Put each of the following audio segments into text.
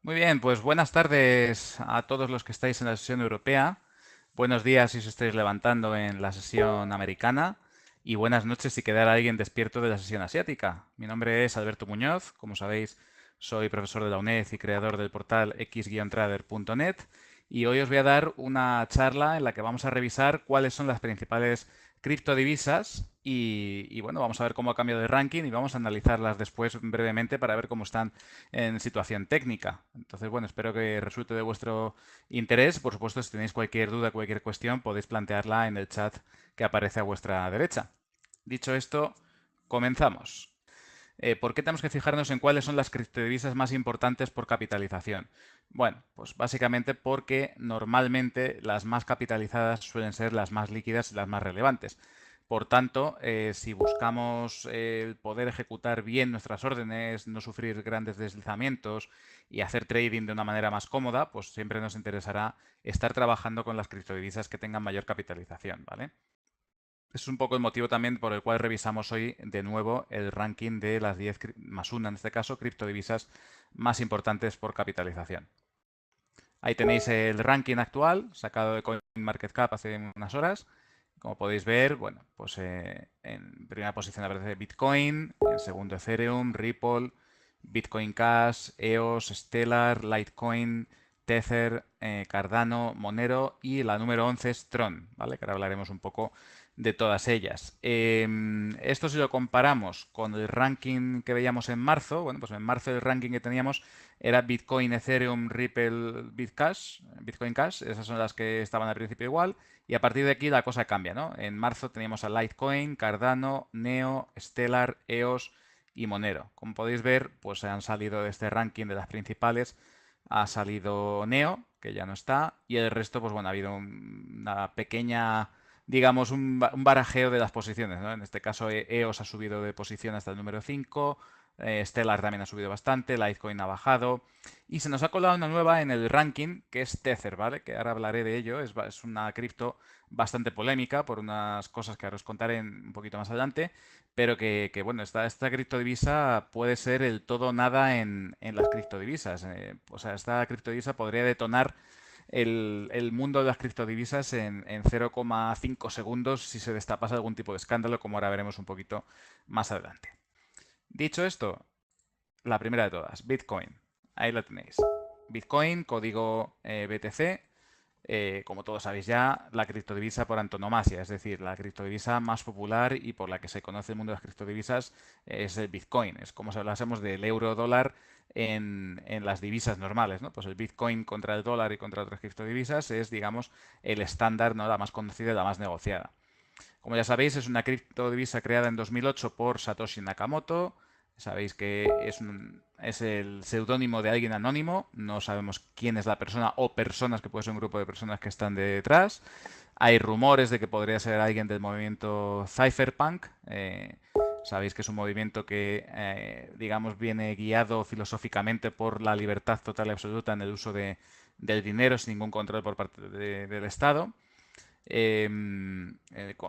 Muy bien, pues buenas tardes a todos los que estáis en la sesión europea. Buenos días si os estáis levantando en la sesión americana. Y buenas noches si queda alguien despierto de la sesión asiática. Mi nombre es Alberto Muñoz. Como sabéis, soy profesor de la UNED y creador del portal x-trader.net. Y hoy os voy a dar una charla en la que vamos a revisar cuáles son las principales criptodivisas y bueno, vamos a ver cómo ha cambiado el ranking y vamos a analizarlas después brevemente para ver cómo están en situación técnica. Entonces, bueno, espero que resulte de vuestro interés. Por supuesto, si tenéis cualquier duda, cualquier cuestión, podéis plantearla en el chat que aparece a vuestra derecha. Dicho esto, comenzamos. ¿Por qué tenemos que fijarnos en cuáles son las criptodivisas más importantes por capitalización? Bueno, pues básicamente porque normalmente las más capitalizadas suelen ser las más líquidas y las más relevantes. Por tanto, si buscamos poder ejecutar bien nuestras órdenes, no sufrir grandes deslizamientos y hacer trading de una manera más cómoda, pues siempre nos interesará estar trabajando con las criptodivisas que tengan mayor capitalización, ¿vale? Es un poco el motivo también por el cual revisamos hoy de nuevo el ranking de las 10 más una, en este caso, criptodivisas más importantes por capitalización. Ahí tenéis el ranking actual, sacado de CoinMarketCap hace unas horas. Como podéis ver, bueno, pues en primera posición aparece Bitcoin, en segundo Ethereum, Ripple, Bitcoin Cash, EOS, Stellar, Litecoin, Tether, Cardano, Monero y la número 11 es Tron, ¿vale? Que ahora hablaremos un poco de todas ellas. Esto si lo comparamos con el ranking que veíamos en marzo, bueno, pues en marzo el ranking que teníamos era Bitcoin, Ethereum, Ripple, Bitcoin Cash, esas son las que estaban al principio igual, y a partir de aquí la cosa cambia, ¿no? En marzo teníamos a Litecoin, Cardano, Neo, Stellar, EOS y Monero. Como podéis ver, pues han salido de este ranking de las principales, ha salido Neo, que ya no está, y el resto, pues bueno, ha habido una pequeña, digamos, un barajeo de las posiciones, ¿no? En este caso, EOS ha subido de posición hasta el número 5, Stellar también ha subido bastante, Litecoin ha bajado. Y se nos ha colado una nueva en el ranking, que es Tether, ¿vale? Que ahora hablaré de ello. Es una cripto bastante polémica por unas cosas que ahora os contaré un poquito más adelante. Pero bueno, esta criptodivisa puede ser el todo o nada en las criptodivisas. O sea, esta criptodivisa podría detonar el mundo de las criptodivisas en 0,5 segundos si se destapase algún tipo de escándalo, como ahora veremos un poquito más adelante. Dicho esto, la primera de todas, Bitcoin. Ahí la tenéis. Bitcoin, código BTC, como todos sabéis ya, la criptodivisa por antonomasia, es decir, la criptodivisa más popular y por la que se conoce el mundo de las criptodivisas es el Bitcoin. Es como si hablásemos del euro dólar en las divisas normales, ¿no? Pues el Bitcoin contra el dólar y contra otras criptodivisas es, digamos, el estándar, ¿no? La más conocida y la más negociada. Como ya sabéis, es una criptodivisa creada en 2008 por Satoshi Nakamoto. Sabéis que es el seudónimo de alguien anónimo. No sabemos quién es la persona o personas, que puede ser un grupo de personas que están detrás. Hay rumores de que podría ser alguien del movimiento Cypherpunk. Sabéis que es un movimiento que, digamos, viene guiado filosóficamente por la libertad total y absoluta en el uso del dinero sin ningún control por parte del Estado.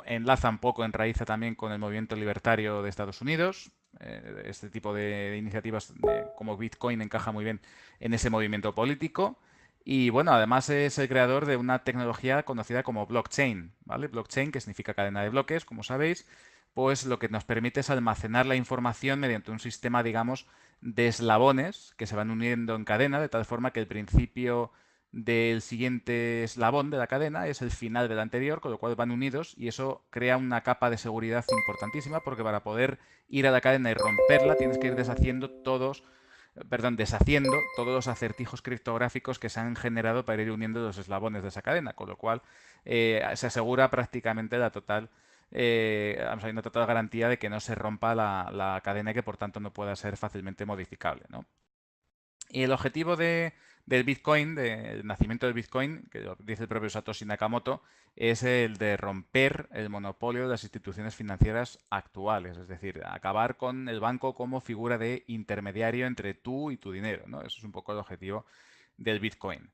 Enlaza un poco, enraiza también con el movimiento libertario de Estados Unidos. Este tipo de iniciativas como Bitcoin encaja muy bien en ese movimiento político. Y bueno, además es el creador de una tecnología conocida como blockchain, ¿vale? Blockchain, que significa cadena de bloques, como sabéis, pues lo que nos permite es almacenar la información mediante un sistema, digamos, de eslabones que se van uniendo en cadena, de tal forma que el principio del siguiente eslabón de la cadena es el final del anterior, con lo cual van unidos y eso crea una capa de seguridad importantísima porque para poder ir a la cadena y romperla tienes que ir deshaciendo todos los acertijos criptográficos que se han generado para ir uniendo los eslabones de esa cadena, con lo cual se asegura prácticamente hay una total garantía de que no se rompa la cadena y que por tanto no pueda ser fácilmente modificable, ¿no? Y el objetivo del Bitcoin, del nacimiento del Bitcoin, que lo dice el propio Satoshi Nakamoto, es el de romper el monopolio de las instituciones financieras actuales, es decir, acabar con el banco como figura de intermediario entre tú y tu dinero, ¿no? Eso es un poco el objetivo del Bitcoin.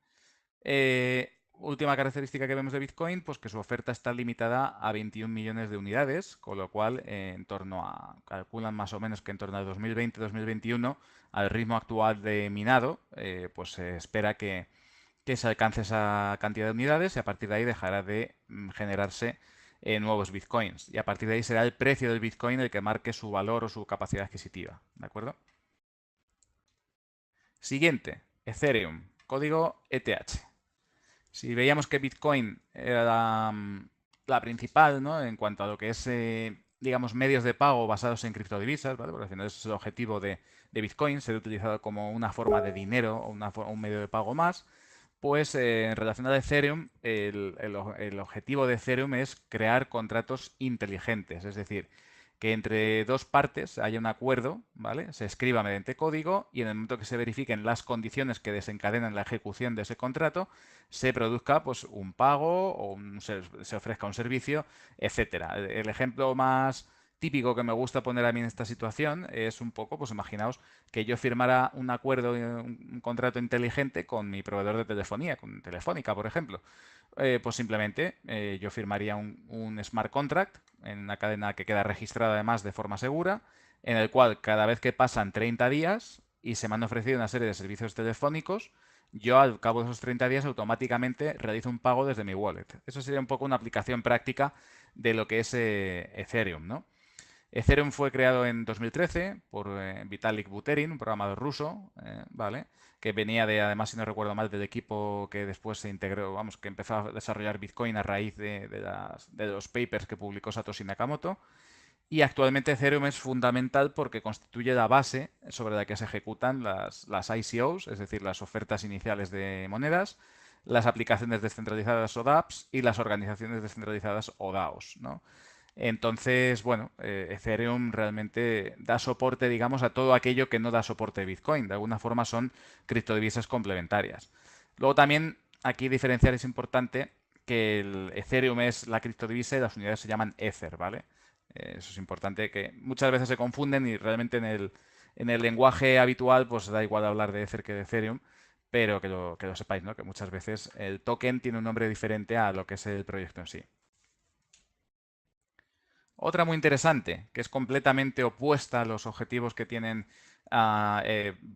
Última característica que vemos de Bitcoin, pues que su oferta está limitada a 21 millones de unidades, con lo cual calculan más o menos que en torno al 2020-2021, al ritmo actual de minado, pues se espera que se alcance esa cantidad de unidades y a partir de ahí dejará de generarse nuevos bitcoins. Y a partir de ahí será el precio del bitcoin el que marque su valor o su capacidad adquisitiva. ¿De acuerdo? Siguiente, Ethereum, código ETH. Si veíamos que Bitcoin era la principal, ¿no? En cuanto a lo que es, digamos, medios de pago basados en criptodivisas, ¿vale? Porque al final ese es el objetivo de Bitcoin, ser utilizado como una forma de dinero o un medio de pago más. Pues en relación a Ethereum, el objetivo de Ethereum es crear contratos inteligentes, es decir, que entre dos partes haya un acuerdo, ¿vale? Se escriba mediante código y en el momento que se verifiquen las condiciones que desencadenan la ejecución de ese contrato, se produzca pues un pago o se ofrezca un servicio, etcétera. El ejemplo más típico que me gusta poner a mí en esta situación es un poco, pues imaginaos que yo firmara un acuerdo, un contrato inteligente con mi proveedor de telefonía, con Telefónica, por ejemplo. Pues simplemente yo firmaría un smart contract en una cadena que queda registrada además de forma segura, en el cual cada vez que pasan 30 días y se me han ofrecido una serie de servicios telefónicos, yo al cabo de esos 30 días automáticamente realizo un pago desde mi wallet. Eso sería un poco una aplicación práctica de lo que es Ethereum, ¿no? Ethereum fue creado en 2013 por Vitalik Buterin, un programador ruso, ¿vale? Que venía de, además, si no recuerdo mal, del equipo que después se integró, vamos, que empezó a desarrollar Bitcoin a raíz de los papers que publicó Satoshi Nakamoto. Y actualmente Ethereum es fundamental porque constituye la base sobre la que se ejecutan las ICOs, es decir, las ofertas iniciales de monedas, las aplicaciones descentralizadas o dApps y las organizaciones descentralizadas o DAOs, ¿no? Entonces, bueno, Ethereum realmente da soporte, digamos, a todo aquello que no da soporte a Bitcoin. De alguna forma son criptodivisas complementarias. Luego también aquí diferenciar es importante que el Ethereum es la criptodivisa y las unidades se llaman Ether, ¿vale? Eso es importante, que muchas veces se confunden y realmente en el lenguaje habitual pues da igual hablar de Ether que de Ethereum, pero que lo sepáis, ¿no? Que muchas veces el token tiene un nombre diferente a lo que es el proyecto en sí. Otra muy interesante, que es completamente opuesta a los objetivos que tienen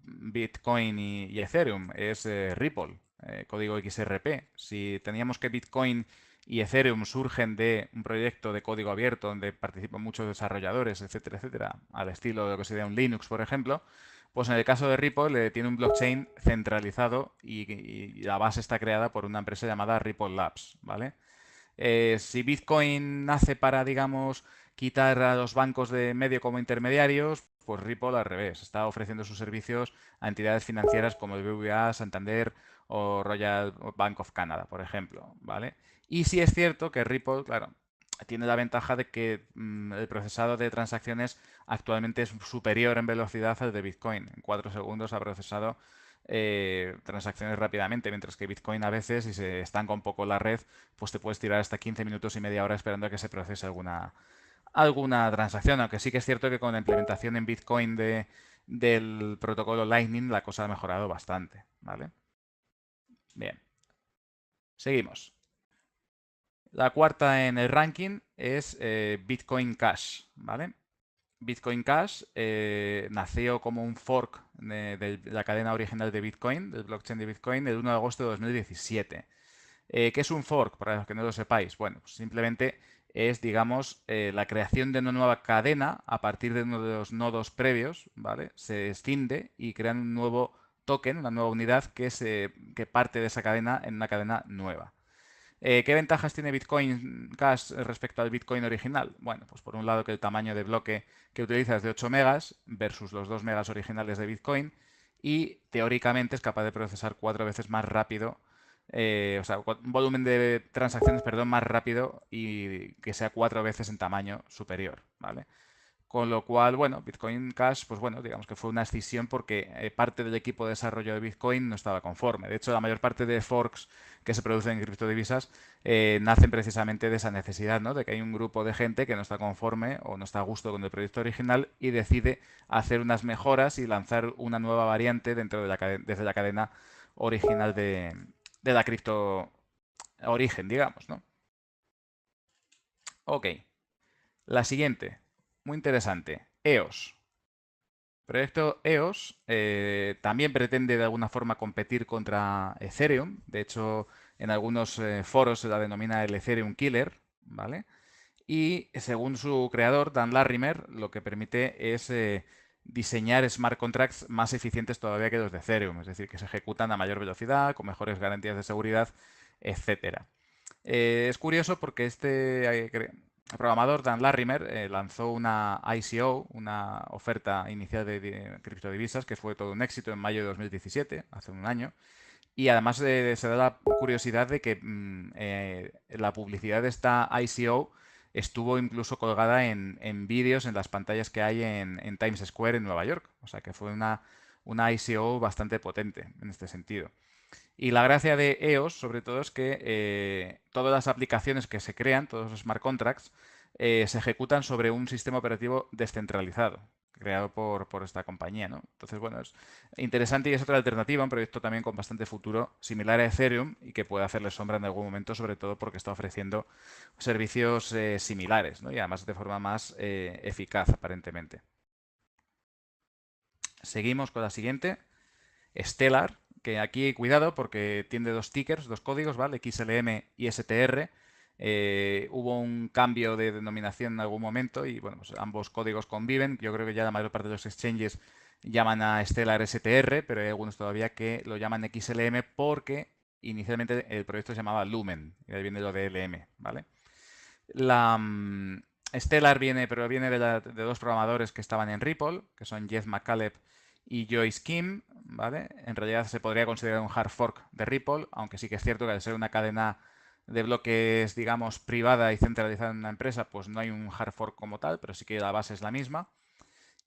Bitcoin y Ethereum, es Ripple, código XRP. Si teníamos que Bitcoin y Ethereum surgen de un proyecto de código abierto donde participan muchos desarrolladores, etcétera, etcétera, al estilo de lo que sería un Linux, por ejemplo, pues en el caso de Ripple tiene un blockchain centralizado y la base está creada por una empresa llamada Ripple Labs, ¿vale? Si Bitcoin nace para, digamos, quitar a los bancos de medio como intermediarios, pues Ripple al revés, está ofreciendo sus servicios a entidades financieras como el BBVA, Santander o Royal Bank of Canada, por ejemplo, ¿vale? Y sí es cierto que Ripple, claro, tiene la ventaja de que el procesado de transacciones actualmente es superior en velocidad al de Bitcoin. En 4 segundos ha procesado transacciones rápidamente, mientras que Bitcoin a veces, si se estanca un poco la red, pues te puedes tirar hasta 15 minutos y media hora esperando a que se procese alguna transacción, aunque sí que es cierto que con la implementación en Bitcoin del protocolo Lightning la cosa ha mejorado bastante, ¿vale? Bien, seguimos. La cuarta en el ranking es Bitcoin Cash, ¿vale? Bitcoin Cash nació como un fork de la cadena original de Bitcoin, del blockchain de Bitcoin, el 1 de agosto de 2017. ¿Qué es un fork? Para los que no lo sepáis. Bueno, pues simplemente es, digamos, la creación de una nueva cadena a partir de uno de los nodos previos, ¿vale? Se escinde y crean un nuevo token, una nueva unidad que parte de esa cadena en una cadena nueva. ¿Qué ventajas tiene Bitcoin Cash respecto al Bitcoin original? Bueno, pues por un lado que el tamaño de bloque que utiliza es de 8 megas versus los 2 megas originales de Bitcoin y teóricamente es capaz de procesar 4 veces más rápido, o sea, un volumen de transacciones, perdón, más rápido y que sea 4 veces en tamaño superior, ¿vale? Con lo cual, bueno, Bitcoin Cash, pues bueno, digamos que fue una escisión porque parte del equipo de desarrollo de Bitcoin no estaba conforme. De hecho, la mayor parte de forks que se producen en criptodivisas nacen precisamente de esa necesidad, ¿no? De que hay un grupo de gente que no está conforme o no está a gusto con el proyecto original y decide hacer unas mejoras y lanzar una nueva variante dentro de desde la cadena original de la cripto origen, digamos, ¿no? Ok. La siguiente, muy interesante, EOS. Proyecto EOS también pretende de alguna forma competir contra Ethereum. De hecho, en algunos foros se la denomina el Ethereum Killer, ¿vale? Y según su creador, Dan Larimer, lo que permite es diseñar smart contracts más eficientes todavía que los de Ethereum, es decir, que se ejecutan a mayor velocidad, con mejores garantías de seguridad, etcétera. Es curioso porque este programador, Dan Larimer, lanzó una ICO, una oferta inicial de criptodivisas, que fue todo un éxito en mayo de 2017, hace un año. Y además se da la curiosidad de que la publicidad de esta ICO estuvo incluso colgada en vídeos en las pantallas que hay en Times Square en Nueva York. O sea que fue una ICO bastante potente en este sentido. Y la gracia de EOS, sobre todo, es que todas las aplicaciones que se crean, todos los smart contracts, se ejecutan sobre un sistema operativo descentralizado, creado por esta compañía, ¿no? Entonces, bueno, es interesante y es otra alternativa, un proyecto también con bastante futuro, similar a Ethereum y que puede hacerle sombra en algún momento, sobre todo porque está ofreciendo servicios similares, ¿no? Y además de forma más eficaz, aparentemente. Seguimos con la siguiente. Stellar, que aquí cuidado porque tiene dos tickers, dos códigos, ¿vale? XLM y STR. Hubo un cambio de denominación en algún momento y bueno, pues ambos códigos conviven. Yo creo que ya la mayor parte de los exchanges llaman a Stellar STR, pero hay algunos todavía que lo llaman XLM porque inicialmente el proyecto se llamaba Lumen, y ahí viene lo de LM, ¿vale? La Stellar pero viene de dos programadores que estaban en Ripple, que son Jeff McCaleb y Joyce Kim, ¿vale? En realidad se podría considerar un hard fork de Ripple, aunque sí que es cierto que al ser una cadena de bloques, digamos, privada y centralizada en una empresa, pues no hay un hard fork como tal, pero sí que la base es la misma.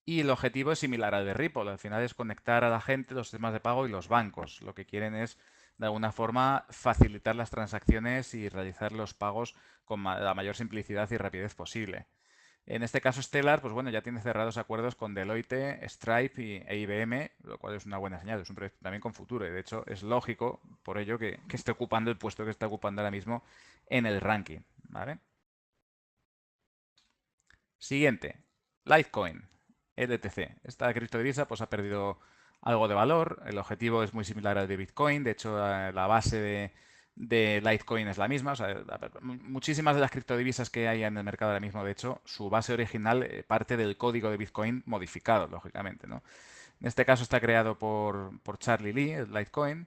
Y el objetivo es similar al de Ripple. Al final es conectar a la gente, los sistemas de pago y los bancos. Lo que quieren es, de alguna forma, facilitar las transacciones y realizar los pagos con la mayor simplicidad y rapidez posible. En este caso, Stellar, pues bueno, ya tiene cerrados acuerdos con Deloitte, Stripe e IBM, lo cual es una buena señal. Es un proyecto también con futuro y, de hecho, es lógico por ello que esté ocupando el puesto que está ocupando ahora mismo en el ranking, ¿vale? Siguiente, Litecoin, LTC. Esta criptodivisa pues, ha perdido algo de valor. El objetivo es muy similar al de Bitcoin. De hecho, la base de Litecoin es la misma. O sea, muchísimas de las criptodivisas que hay en el mercado ahora mismo, de hecho, su base original parte del código de Bitcoin modificado, lógicamente, ¿no? En este caso está creado por Charlie Lee, el Litecoin.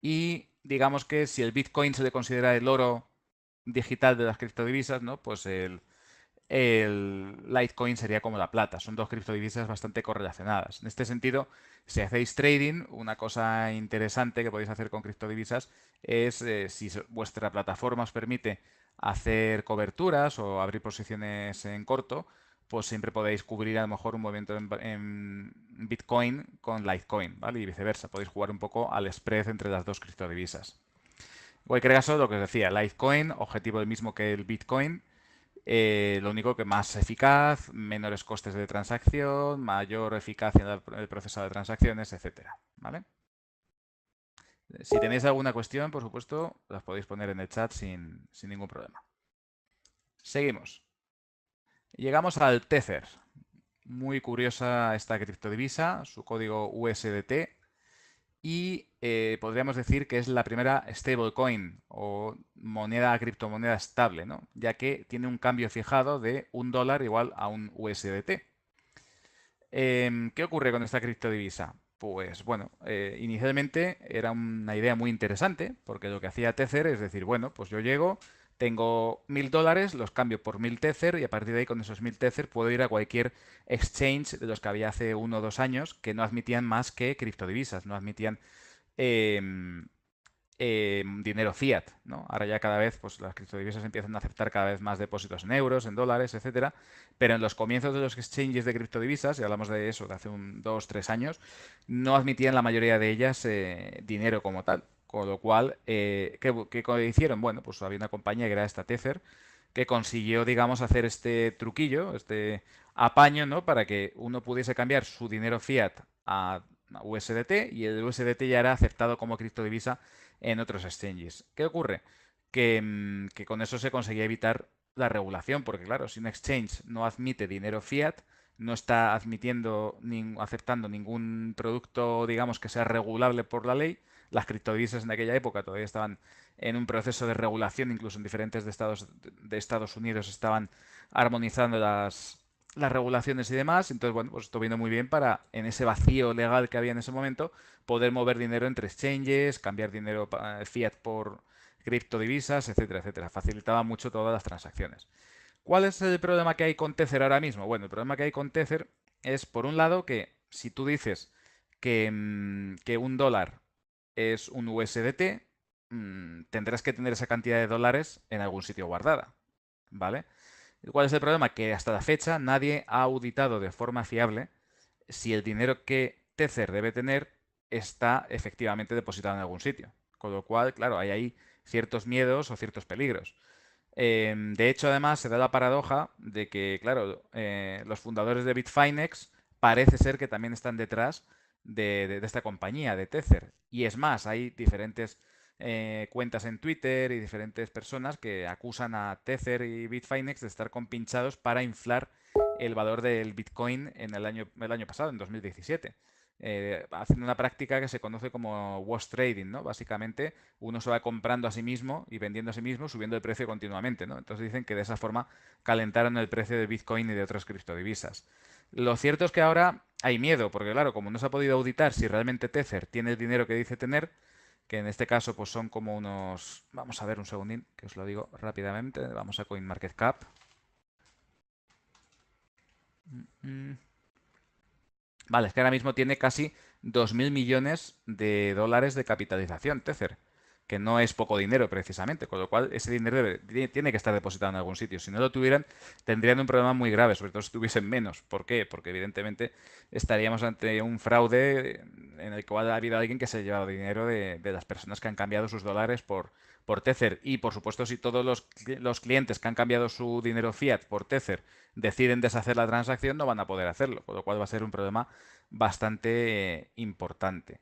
Y digamos que si el Bitcoin se le considera el oro digital de las criptodivisas, ¿no? Pues el Litecoin sería como la plata. Son dos criptodivisas bastante correlacionadas. En este sentido, si hacéis trading, una cosa interesante que podéis hacer con criptodivisas es si vuestra plataforma os permite hacer coberturas o abrir posiciones en corto, pues siempre podéis cubrir a lo mejor un movimiento en Bitcoin con Litecoin, ¿vale? Y viceversa. Podéis jugar un poco al spread entre las dos criptodivisas. En cualquier caso, lo que os decía, Litecoin, objetivo el mismo que el Bitcoin, lo único que más eficaz, menores costes de transacción, mayor eficacia en el proceso de transacciones, etcétera, ¿vale? Si tenéis alguna cuestión, por supuesto, las podéis poner en el chat sin ningún problema. Seguimos. Llegamos al Tether. Muy curiosa esta criptodivisa, su código USDT. Y podríamos decir que es la primera stablecoin o criptomoneda estable, ¿no? Ya que tiene un cambio fijado de $1 igual a un USDT. ¿Qué ocurre con esta criptodivisa? Pues bueno, inicialmente era una idea muy interesante, porque lo que hacía Tether es decir, bueno, pues yo llego, tengo $1000, los cambio por 1000 Tether y a partir de ahí con esos 1000 Tether puedo ir a cualquier exchange de los que había hace 1 o 2 años que no admitían más que criptodivisas, no admitían em, dinero fiat, ¿no? Ahora ya cada vez pues, las criptodivisas empiezan a aceptar cada vez más depósitos en euros, en dólares, etcétera. Pero en los comienzos de los exchanges de criptodivisas, y hablamos de eso de hace 2 o 3 años, no admitían la mayoría de ellas dinero como tal. Con lo cual, ¿qué hicieron? Bueno, pues había una compañía que era esta Tether, que consiguió, digamos, hacer este truquillo, este apaño, ¿no? Para que uno pudiese cambiar su dinero fiat a USDT y el USDT ya era aceptado como criptodivisa en otros exchanges. ¿Qué ocurre? Que con eso se conseguía evitar la regulación, porque claro, si un exchange no admite dinero fiat, no está aceptando ningún producto, digamos, que sea regulable por la ley. Las criptodivisas en aquella época todavía estaban en un proceso de regulación, incluso en diferentes de Estados Unidos estaban armonizando las regulaciones y demás. Entonces, bueno, pues esto vino muy bien para, en ese vacío legal que había en ese momento, poder mover dinero entre exchanges, cambiar dinero fiat por criptodivisas, etcétera, etcétera. Facilitaba mucho todas las transacciones. ¿Cuál es el problema que hay con Tether ahora mismo? Bueno, el problema que hay con Tether es, por un lado, que si tú dices que un dólar es un USDT, tendrás que tener esa cantidad de dólares en algún sitio guardada, ¿vale? ¿Cuál es el problema? Que hasta la fecha nadie ha auditado de forma fiable si el dinero que Tether debe tener está efectivamente depositado en algún sitio. Con lo cual, claro, hay ahí ciertos miedos o ciertos peligros. De hecho, además, se da la paradoja de que, claro, los fundadores de Bitfinex parece ser que también están detrás de esta compañía, de Tether. Y es más, hay diferentes cuentas en Twitter y diferentes personas que acusan a Tether y Bitfinex de estar compinchados para inflar el valor del Bitcoin en el año pasado, en 2017. Haciendo una práctica que se conoce como wash trading, ¿no? Básicamente, uno se va comprando a sí mismo y vendiendo a sí mismo, subiendo el precio continuamente, ¿no? Entonces dicen que de esa forma calentaron el precio de Bitcoin y de otras criptodivisas. Lo cierto es que ahora hay miedo, porque claro, como no se ha podido auditar si realmente Tether tiene el dinero que dice tener, que en este caso pues son como unos... Vamos a ver un segundín, que os lo digo rápidamente. Vamos a CoinMarketCap. Mm. Vale, es que ahora mismo tiene casi 2.000 millones de dólares de capitalización, Tether, que no es poco dinero precisamente, con lo cual ese dinero tiene que estar depositado en algún sitio. Si no lo tuvieran, tendrían un problema muy grave, sobre todo si tuviesen menos. ¿Por qué? Porque evidentemente estaríamos ante un fraude en el cual ha habido alguien que se ha llevado dinero de las personas que han cambiado sus dólares por Tether. Y por supuesto, si todos los clientes que han cambiado su dinero fiat por Tether deciden deshacer la transacción, no van a poder hacerlo, con lo cual va a ser un problema bastante importante.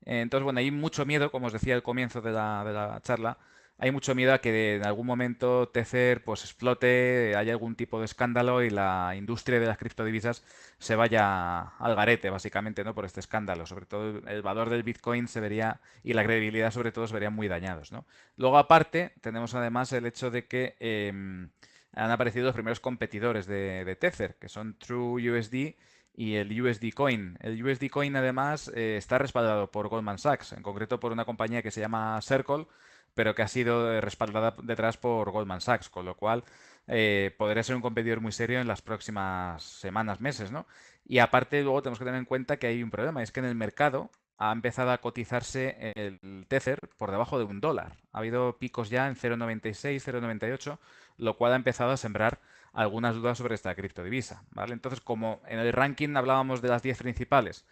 Entonces, bueno, hay mucho miedo, como os decía al comienzo de la charla, hay mucho miedo a que en algún momento Tether pues explote, haya algún tipo de escándalo y la industria de las criptodivisas se vaya al garete, básicamente, ¿no? Por este escándalo. Sobre todo el valor del Bitcoin se vería, y la credibilidad sobre todo, se verían muy dañados, ¿no? Luego, aparte, tenemos además el hecho de que han aparecido los primeros competidores de Tether, que son TrueUSD y el USD Coin. El USD Coin además está respaldado por Goldman Sachs, en concreto por una compañía que se llama Circle, pero que ha sido respaldada detrás por Goldman Sachs, con lo cual podría ser un competidor muy serio en las próximas semanas, meses, ¿no? Y aparte luego tenemos que tener en cuenta que hay un problema, es que en el mercado ha empezado a cotizarse el Tether por debajo de un dólar. Ha habido picos ya en 0,96, 0,98, lo cual ha empezado a sembrar algunas dudas sobre esta criptodivisa, ¿vale? Entonces, como en el ranking hablábamos de las 10 principales,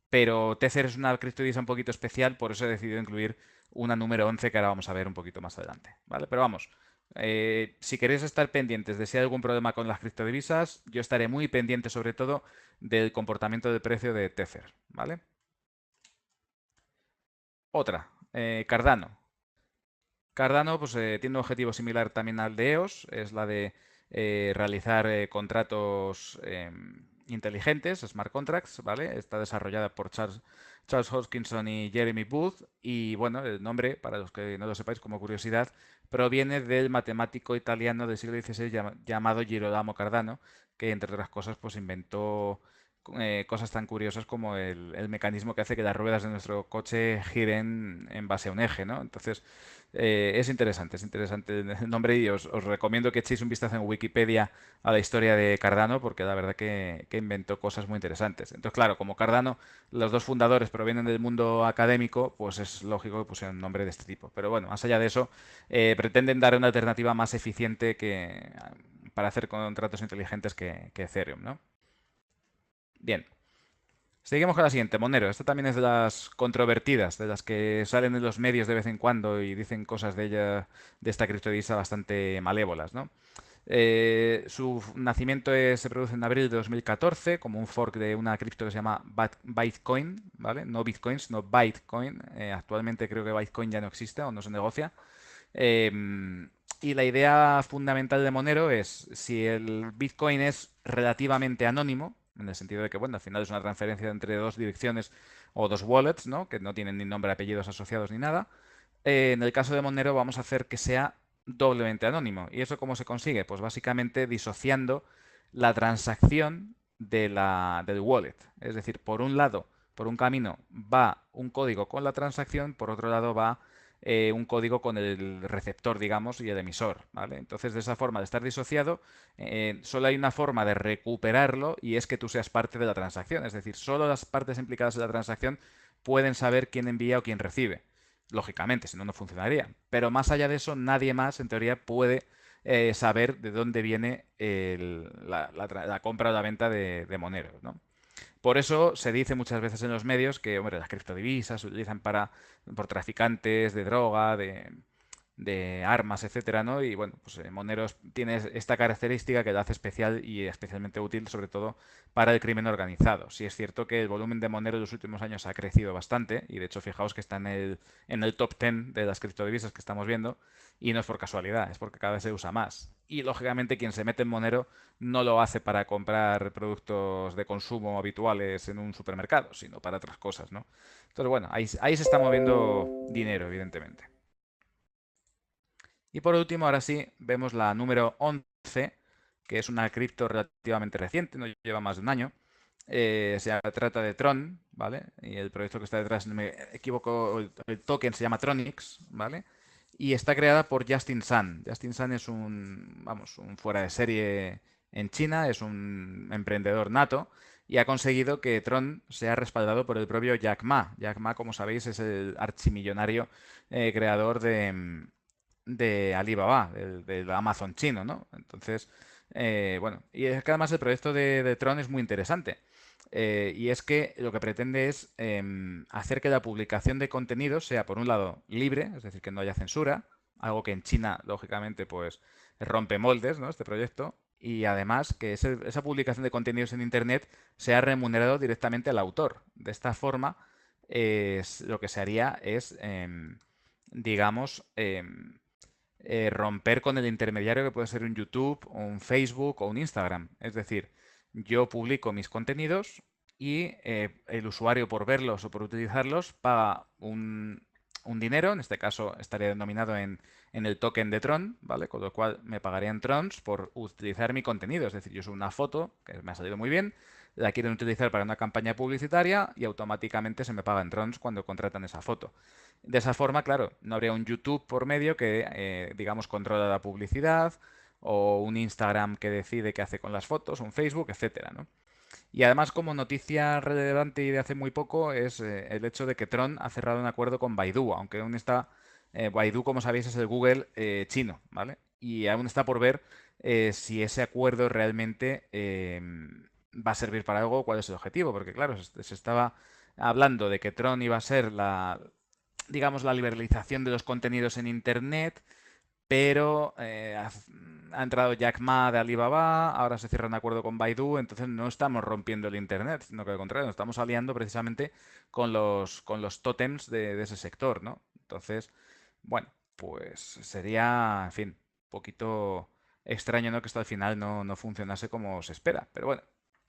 pero Tether es una criptodivisa un poquito especial, por eso he decidido incluir una número 11 que ahora vamos a ver un poquito más adelante, ¿vale? Pero vamos, si queréis estar pendientes de si hay algún problema con las criptodivisas, yo estaré muy pendiente sobre todo del comportamiento del precio de Tether, ¿vale? Otra, Cardano. Cardano pues, tiene un objetivo similar también al de EOS, es la de realizar contratos inteligentes, smart contracts, ¿vale? Está desarrollada por Charles Hoskinson y Jeremy Booth y bueno, el nombre, para los que no lo sepáis como curiosidad, proviene del matemático italiano del siglo XVI llamado Girolamo Cardano, que entre otras cosas pues inventó cosas tan curiosas como el mecanismo que hace que las ruedas de nuestro coche giren en base a un eje, ¿no? Entonces, es interesante el nombre y os recomiendo que echéis un vistazo en Wikipedia a la historia de Cardano porque la verdad que inventó cosas muy interesantes. Entonces, claro, como Cardano, los dos fundadores provienen del mundo académico, pues es lógico que pusieran un nombre de este tipo. Pero bueno, más allá de eso, pretenden dar una alternativa más eficiente para hacer contratos inteligentes que Ethereum, ¿no? Bien. Seguimos con la siguiente, Monero. Esta también es de las controvertidas, de las que salen en los medios de vez en cuando y dicen cosas de ella, de esta criptodivisa bastante malévolas, ¿no? Su nacimiento se produce en abril de 2014 como un fork de una cripto que se llama Bytecoin, ¿vale? No Bitcoin, sino Bytecoin. Actualmente creo que Bytecoin ya no existe o no se negocia. Y la idea fundamental de Monero es, si el Bitcoin es relativamente anónimo, en el sentido de que, bueno, al final es una transferencia entre dos direcciones o dos wallets, ¿no? Que no tienen ni nombre, apellidos asociados ni nada. En el caso de Monero vamos a hacer que sea doblemente anónimo. ¿Y eso cómo se consigue? Pues básicamente disociando la transacción del wallet. Es decir, por un lado, por un camino va un código con la transacción, por otro lado va un código con el receptor, digamos, y el emisor, ¿vale? Entonces, de esa forma de estar disociado, solo hay una forma de recuperarlo y es que tú seas parte de la transacción. Es decir, solo las partes implicadas en la transacción pueden saber quién envía o quién recibe. Lógicamente, si no, no funcionaría. Pero más allá de eso, nadie más, en teoría, puede saber de dónde viene la compra o la venta de Monero, ¿no? Por eso se dice muchas veces en los medios que, hombre, las criptodivisas se utilizan por traficantes de droga, de armas, etcétera, ¿no? Y bueno, pues Monero tiene esta característica que la hace especial y especialmente útil, sobre todo para el crimen organizado. Sí es cierto que el volumen de Monero en los últimos años ha crecido bastante y de hecho fijaos que está en el top 10 de las criptodivisas que estamos viendo y no es por casualidad, es porque cada vez se usa más. Y lógicamente quien se mete en Monero no lo hace para comprar productos de consumo habituales en un supermercado, sino para otras cosas, ¿no? Entonces, bueno, ahí se está moviendo dinero, evidentemente. Y por último, ahora sí, vemos la número 11, que es una cripto relativamente reciente, no lleva más de un año. Se trata de Tron, ¿vale? Y el proyecto que está detrás, si no me equivoco, el token se llama Tronix, ¿vale? Y está creada por Justin Sun. Justin Sun es un fuera de serie en China, es un emprendedor nato y ha conseguido que Tron sea respaldado por el propio Jack Ma. Jack Ma, como sabéis, es el archimillonario creador de Alibaba, del Amazon chino, ¿no? Entonces, bueno, y es que además el proyecto de Tron es muy interesante. Y es que lo que pretende es hacer que la publicación de contenidos sea, por un lado, libre, es decir, que no haya censura, algo que en China, lógicamente, pues rompe moldes, ¿no? Este proyecto. Y además que esa publicación de contenidos en Internet sea remunerado directamente al autor. De esta forma, lo que se haría es, digamos, romper con el intermediario que puede ser un YouTube o un Facebook o un Instagram. Es decir, yo publico mis contenidos y el usuario por verlos o por utilizarlos paga un dinero, en este caso estaría denominado en el token de Tron, ¿vale? Con lo cual me pagarían Trons por utilizar mi contenido. Es decir, yo subo una foto que me ha salido muy bien, la quieren utilizar para una campaña publicitaria y automáticamente se me pagan Trons cuando contratan esa foto. De esa forma, claro, no habría un YouTube por medio que, digamos, controla la publicidad o un Instagram que decide qué hace con las fotos, un Facebook, etcétera, ¿no? Y además, como noticia relevante y de hace muy poco, es el hecho de que Tron ha cerrado un acuerdo con Baidu, aunque aún está, Baidu, como sabéis, es el Google chino, ¿vale? Y aún está por ver si ese acuerdo realmente va a servir para algo, cuál es el objetivo, porque claro, se estaba hablando de que Tron iba a ser digamos, la liberalización de los contenidos en Internet, pero ha entrado Jack Ma de Alibaba, ahora se cierra un acuerdo con Baidu, entonces no estamos rompiendo el Internet, sino que al contrario, nos estamos aliando precisamente con los tótems de ese sector, ¿no? Entonces, bueno, pues sería, en fin, un poquito extraño, ¿no? Que esto al final no funcionase como se espera, pero bueno.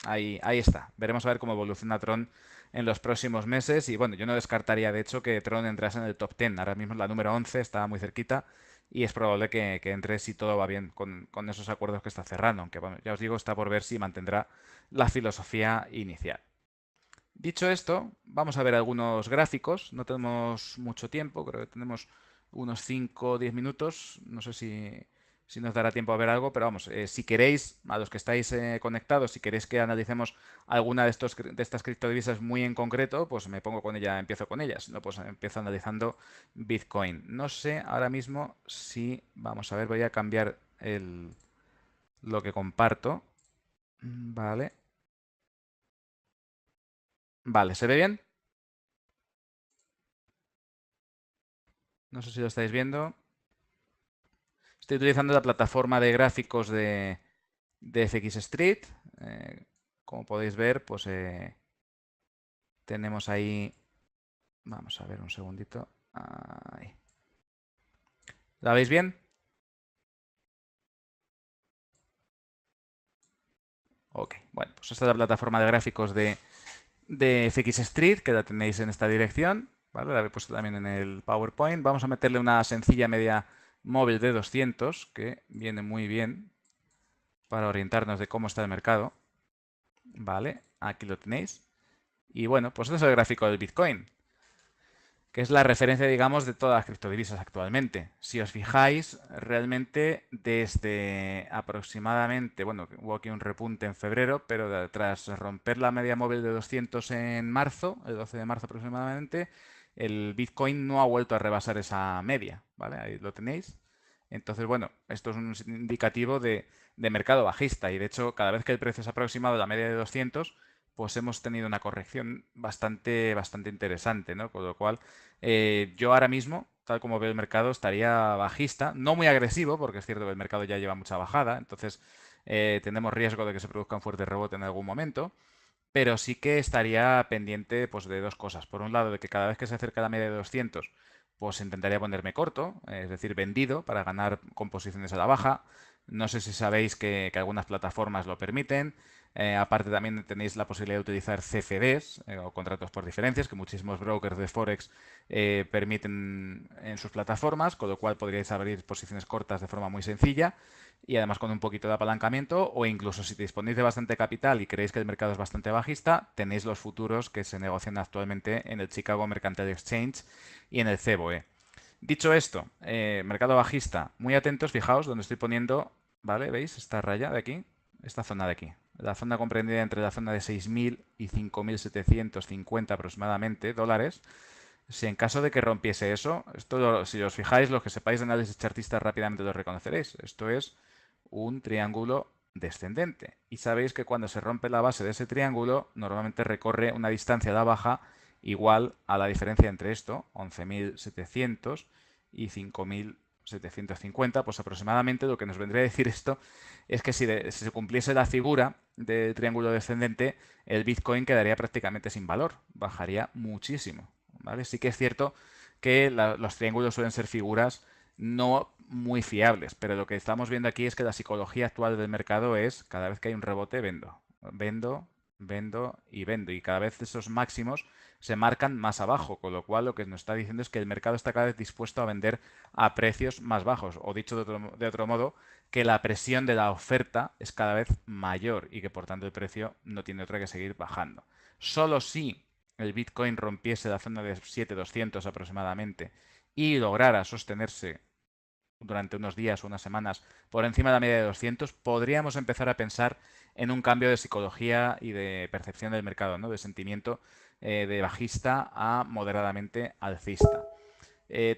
Ahí está. Veremos a ver cómo evoluciona Tron en los próximos meses. Y bueno, yo no descartaría de hecho que Tron entrase en el top 10. Ahora mismo es la número 11, está muy cerquita y es probable que entre si todo va bien con esos acuerdos que está cerrando, aunque bueno, ya os digo, está por ver si mantendrá la filosofía inicial. Dicho esto, vamos a ver algunos gráficos. No tenemos mucho tiempo, creo que tenemos unos 5 o 10 minutos. No sé si nos dará tiempo a ver algo, pero vamos, si queréis, a los que estáis conectados, si queréis que analicemos alguna de estas criptodivisas muy en concreto, pues me pongo con ella, empiezo con ellas. No, pues empiezo analizando Bitcoin. No sé ahora mismo si, vamos a ver, voy a cambiar lo que comparto. Vale. Vale, ¿se ve bien? No sé si lo estáis viendo. Estoy utilizando la plataforma de gráficos de FX Street. Como podéis ver, pues tenemos ahí... Vamos a ver un segundito. Ahí. ¿La veis bien? Ok, bueno, pues esta es la plataforma de gráficos de FX Street, que la tenéis en esta dirección, ¿vale? La he puesto también en el PowerPoint. Vamos a meterle una sencilla media móvil de 200, que viene muy bien para orientarnos de cómo está el mercado, ¿vale? Aquí lo tenéis. Y bueno, pues este es el gráfico del Bitcoin, que es la referencia, digamos, de todas las criptodivisas actualmente. Si os fijáis, realmente desde aproximadamente, bueno, hubo aquí un repunte en febrero, pero tras romper la media móvil de 200 en marzo, el 12 de marzo aproximadamente, el Bitcoin no ha vuelto a rebasar esa media, ¿vale? Ahí lo tenéis. Entonces, bueno, esto es un indicativo de mercado bajista y de hecho, cada vez que el precio se ha aproximado a la media de 200, pues hemos tenido una corrección bastante interesante, ¿no? Con lo cual, yo ahora mismo, tal como veo el mercado, estaría bajista, no muy agresivo, porque es cierto que el mercado ya lleva mucha bajada, entonces tenemos riesgo de que se produzca un fuerte rebote en algún momento, pero sí que estaría pendiente pues, de dos cosas. Por un lado, de que cada vez que se acerca la media de 200, pues intentaría ponerme corto, es decir, vendido, para ganar con posiciones a la baja. No sé si sabéis que algunas plataformas lo permiten. Aparte también tenéis la posibilidad de utilizar CFDs o contratos por diferencias, que muchísimos brokers de Forex permiten en sus plataformas, con lo cual podríais abrir posiciones cortas de forma muy sencilla y además con un poquito de apalancamiento, o incluso si disponéis de bastante capital y creéis que el mercado es bastante bajista, tenéis los futuros que se negocian actualmente en el Chicago Mercantile Exchange y en el CBOE. Dicho esto, mercado bajista, muy atentos, fijaos donde estoy poniendo, ¿vale? ¿Veis esta raya de aquí? Esta zona de aquí. La zona comprendida entre la zona de 6.000 y 5.750 aproximadamente dólares. Si en caso de que rompiese eso, esto, si os fijáis, los que sepáis de análisis chartista rápidamente lo reconoceréis. Esto es un triángulo descendente. Y sabéis que cuando se rompe la base de ese triángulo, normalmente recorre una distancia a la baja igual a la diferencia entre esto, 11.700 y 5.750, pues aproximadamente lo que nos vendría a decir esto es que si se cumpliese la figura del triángulo descendente, el Bitcoin quedaría prácticamente sin valor, bajaría muchísimo, ¿vale? Sí que es cierto que los triángulos suelen ser figuras no muy fiables, pero lo que estamos viendo aquí es que la psicología actual del mercado es cada vez que hay un rebote vendo, vendo, vendo y vendo, y cada vez esos máximos se marcan más abajo, con lo cual lo que nos está diciendo es que el mercado está cada vez dispuesto a vender a precios más bajos, o dicho de otro modo, que la presión de la oferta es cada vez mayor y que por tanto el precio no tiene otra que seguir bajando. Solo si el Bitcoin rompiese la zona de 7.200 aproximadamente y lograra sostenerse durante unos días o unas semanas por encima de la media de 200, podríamos empezar a pensar en un cambio de psicología y de percepción del mercado, ¿no? De sentimiento de bajista a moderadamente alcista.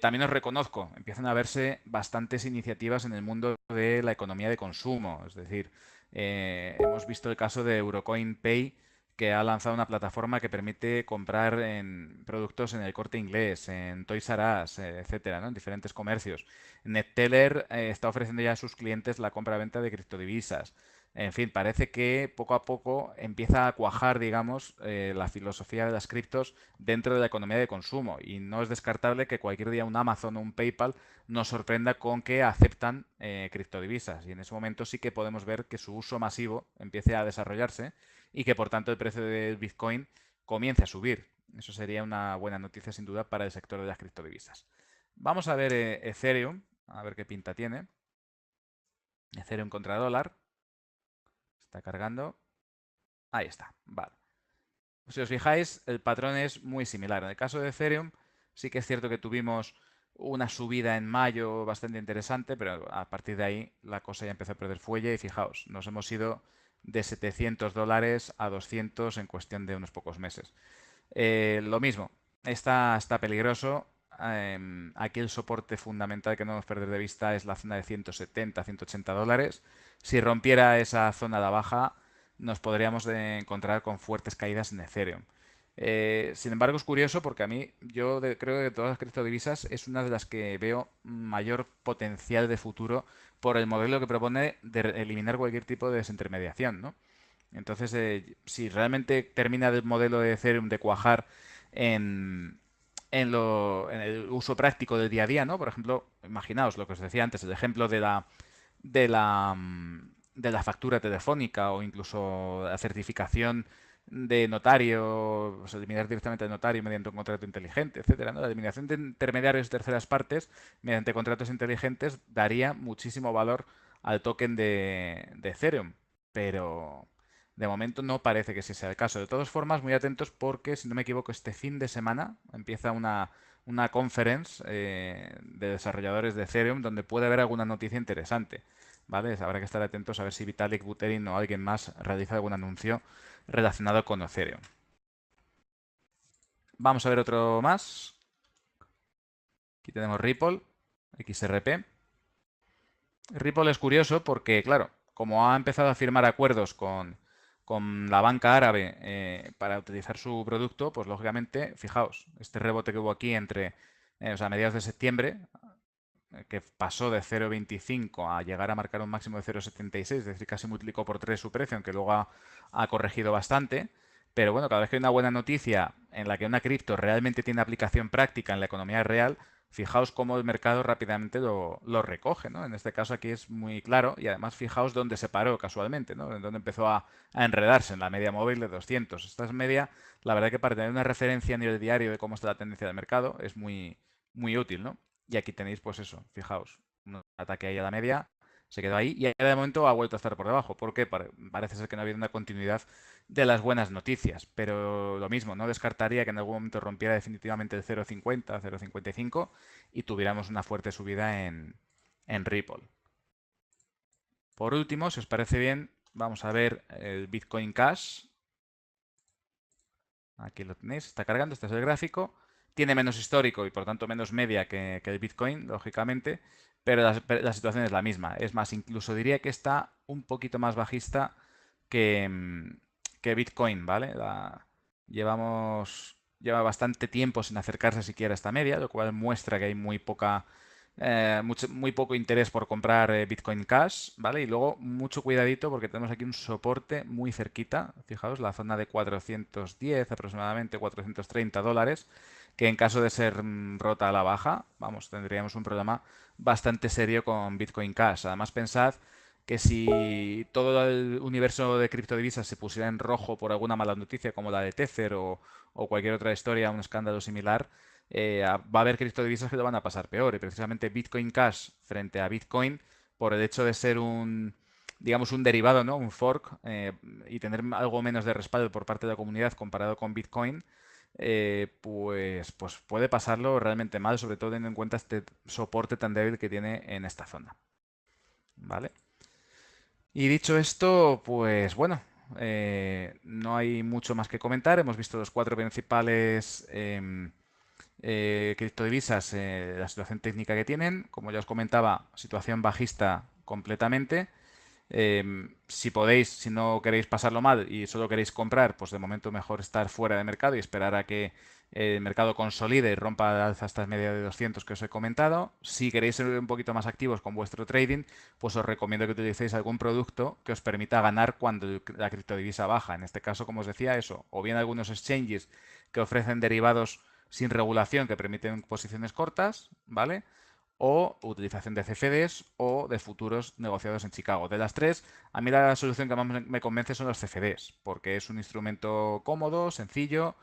También os reconozco, empiezan a verse bastantes iniciativas en el mundo de la economía de consumo. Es decir, hemos visto el caso de Eurocoin Pay, que ha lanzado una plataforma que permite comprar en productos en el Corte Inglés, en Toys R Us, etcétera, ¿no? En diferentes comercios. NetTeller está ofreciendo ya a sus clientes la compra-venta de criptodivisas. En fin, parece que poco a poco empieza a cuajar, digamos, la filosofía de las criptos dentro de la economía de consumo. Y no es descartable que cualquier día un Amazon o un PayPal nos sorprenda con que aceptan criptodivisas. Y en ese momento sí que podemos ver que su uso masivo empiece a desarrollarse y que por tanto el precio del Bitcoin comience a subir. Eso sería una buena noticia sin duda para el sector de las criptodivisas. Vamos a ver Ethereum, a ver qué pinta tiene. Ethereum contra dólar. Está cargando. Ahí está, vale. Si os fijáis, el patrón es muy similar. En el caso de Ethereum, sí que es cierto que tuvimos una subida en mayo bastante interesante, pero a partir de ahí la cosa ya empezó a perder fuelle y fijaos, nos hemos ido de 700 dólares a 200 en cuestión de unos pocos meses. Lo mismo, está peligroso. Aquí el soporte fundamental que no debemos perder de vista es la zona de 170, 180 dólares. Si rompiera esa zona de baja, nos podríamos encontrar con fuertes caídas en Ethereum. Sin embargo, es curioso porque a mí, creo que de todas las criptodivisas es una de las que veo mayor potencial de futuro por el modelo que propone de eliminar cualquier tipo de desintermediación, ¿no? Entonces, si realmente termina el modelo de Ethereum de cuajar en, en el uso práctico del día a día, ¿no? Por ejemplo, imaginaos lo que os decía antes, el ejemplo de la factura telefónica o incluso la certificación de notario, o sea, eliminar directamente al notario mediante un contrato inteligente, etcétera, ¿no? La eliminación de intermediarios de terceras partes mediante contratos inteligentes daría muchísimo valor al token de Ethereum, pero de momento no parece que ese sea el caso. De todas formas, muy atentos porque, si no me equivoco, este fin de semana empieza una conference de desarrolladores de Ethereum donde puede haber alguna noticia interesante. ¿Vale? Habrá que estar atentos a ver si Vitalik Buterin o alguien más realiza algún anuncio relacionado con Ethereum. Vamos a ver otro más. Aquí tenemos Ripple, XRP. Ripple es curioso porque, claro, como ha empezado a firmar acuerdos con la banca árabe para utilizar su producto, pues lógicamente, fijaos, este rebote que hubo aquí entre, o sea, a mediados de septiembre, que pasó de 0,25 a llegar a marcar un máximo de 0,76, es decir, casi multiplicó por 3 su precio, aunque luego ha corregido bastante. Pero bueno, cada vez que hay una buena noticia en la que una cripto realmente tiene aplicación práctica en la economía real, fijaos cómo el mercado rápidamente lo recoge, ¿no? En este caso aquí es muy claro y además fijaos dónde se paró casualmente, ¿no? En dónde empezó a enredarse, en la media móvil de 200. Esta es media, la verdad que para tener una referencia a nivel diario de cómo está la tendencia del mercado es muy, muy útil, ¿no? Y aquí tenéis, pues eso, fijaos, un ataque ahí a la media, se quedó ahí y de momento ha vuelto a estar por debajo. ¿Por qué? Parece ser que no ha habido una continuidad de las buenas noticias, pero lo mismo, no descartaría que en algún momento rompiera definitivamente el 0,50, 0,55 y tuviéramos una fuerte subida en Ripple. Por último, si os parece bien, vamos a ver el Bitcoin Cash. Aquí lo tenéis, está cargando, este es el gráfico. Tiene menos histórico y por tanto menos media que el Bitcoin, lógicamente, pero la situación es la misma. Es más, incluso diría que está un poquito más bajista que Bitcoin, ¿vale? Lleva bastante tiempo sin acercarse siquiera a esta media, lo cual muestra que hay muy poco interés por comprar Bitcoin Cash, ¿vale? Y luego mucho cuidadito porque tenemos aquí un soporte muy cerquita, fijaos, la zona de 410 aproximadamente, $430, que en caso de ser rota a la baja, vamos, tendríamos un problema bastante serio con Bitcoin Cash. Además, pensad que si todo el universo de criptodivisas se pusiera en rojo por alguna mala noticia como la de Tether o cualquier otra historia, un escándalo similar, va a haber criptodivisas que lo van a pasar peor. Y precisamente Bitcoin Cash frente a Bitcoin, por el hecho de ser digamos, un derivado, ¿no? Un fork, y tener algo menos de respaldo por parte de la comunidad comparado con Bitcoin, pues puede pasarlo realmente mal, sobre todo teniendo en cuenta este soporte tan débil que tiene en esta zona. ¿Vale? Y dicho esto, pues bueno, no hay mucho más que comentar. Hemos visto los cuatro principales criptodivisas, la situación técnica que tienen. Como ya os comentaba, situación bajista completamente. Si podéis, si no queréis pasarlo mal y solo queréis comprar, pues de momento mejor estar fuera de mercado y esperar a que el mercado consolide y rompa al alza estas medias de 200 que os he comentado. Si queréis ser un poquito más activos con vuestro trading, pues os recomiendo que utilicéis algún producto que os permita ganar cuando la criptodivisa baja. En este caso, como os decía, eso, o bien algunos exchanges que ofrecen derivados sin regulación que permiten posiciones cortas, ¿vale? O utilización de CFDs o de futuros negociados en Chicago. De las tres, a mí la solución que más me convence son los CFDs, porque es un instrumento cómodo, sencillo.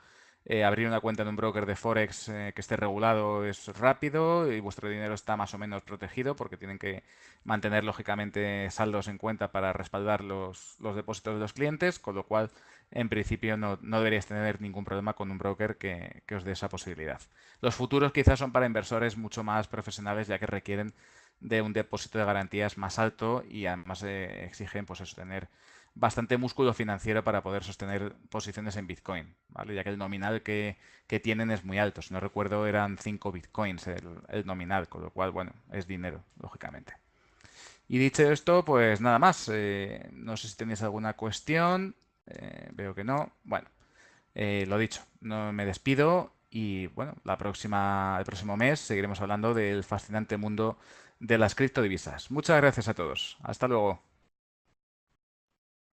Abrir una cuenta en un broker de Forex que esté regulado es rápido y vuestro dinero está más o menos protegido porque tienen que mantener lógicamente saldos en cuenta para respaldar los depósitos de los clientes, con lo cual en principio no deberíais tener ningún problema con un broker que os dé esa posibilidad. Los futuros quizás son para inversores mucho más profesionales ya que requieren de un depósito de garantías más alto y además exigen pues eso, tener bastante músculo financiero para poder sostener posiciones en Bitcoin, ¿vale? Ya que el nominal que tienen es muy alto. Si no recuerdo eran 5 Bitcoins el nominal, con lo cual, bueno, es dinero, lógicamente. Y dicho esto, pues nada más. No sé si tenéis alguna cuestión. Veo que no. Bueno, lo dicho, no me despido y bueno, el próximo mes seguiremos hablando del fascinante mundo de las criptodivisas. Muchas gracias a todos. Hasta luego.